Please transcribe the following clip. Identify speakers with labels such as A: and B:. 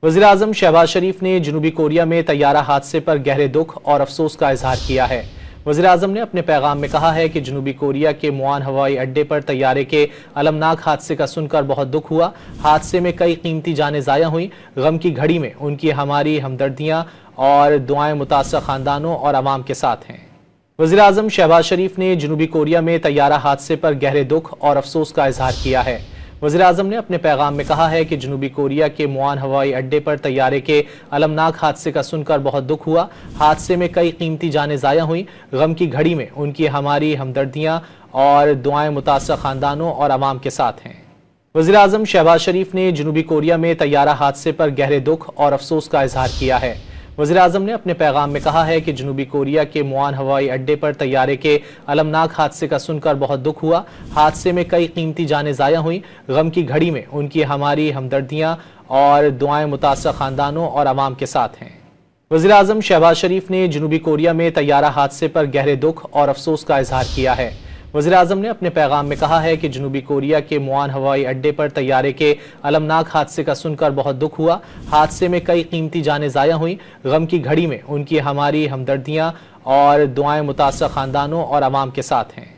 A: वज़ीर-ए-आज़म शहबाज शरीफ ने जनूबी कोरिया में तैयारा हादसे पर गहरे दुख और अफसोस का इजहार किया है। वज़ीर-ए-आज़म ने अपने पैगाम में कहा है कि जनूबी कोरिया के मुआन हवाई अड्डे पर तैयारे के अलमनाक हादसे का सुनकर बहुत दुख हुआ। हादसे में कई कीमती जानें ज़ाया हुई। गम की घड़ी में उनकी हमारी हमदर्दियाँ और दुआएं मुतासर ख़ानदानों और अवाम के साथ हैं। वज़ीर-ए-आज़म शहबाज शरीफ ने जनूबी कोरिया में तैयारा हादसे पर गहरे दुख और अफसोस का इजहार किया है। वज़ीर-ए-आज़म ने अपने पैगाम में कहा है कि जनूबी कोरिया के मुआन हवाई अड्डे पर तैयारे के अलमनाक हादसे का सुनकर बहुत दुख हुआ। हादसे में कई कीमती जानें ज़ाया हुई। गम की घड़ी में उनकी हमारी हमदर्दियाँ और दुआएं मुतासर ख़ानदानों और अवाम के साथ हैं। वज़ीर-ए-आज़म शहबाज शरीफ ने जनूबी कोरिया में तैयारा हादसे पर गहरे दुख और अफसोस का इजहार किया है। वज़ीर-ए-आज़म ने अपने पैगाम में कहा है कि जनूबी कोरिया के मुआन हवाई अड्डे पर तैयारे के अलमनाक हादसे का सुनकर बहुत दुख हुआ। हादसे में कई कीमती जानें ज़ाया हुई। गम की घड़ी में उनकी हमारी हमदर्दियाँ और दुआएं मुतासर ख़ानदानों और अवाम के साथ हैं। वज़ीर-ए-आज़म शहबाज शरीफ ने जनूबी कोरिया में तैयारा हादसे पर गहरे दुख और अफसोस का इजहार किया है। वज़ीर-ए-आज़म ने अपने पैगाम में कहा है कि जनूबी कोरिया के मुआन हवाई अड्डे पर तैयारे के अलमनाक हादसे का सुनकर बहुत दुख हुआ। हादसे में कई कीमती जानें ज़ाया हुई। गम की घड़ी में उनकी हमारी हमदर्दियाँ और दुआएं मुतासर ख़ानदानों और अवाम के साथ हैं।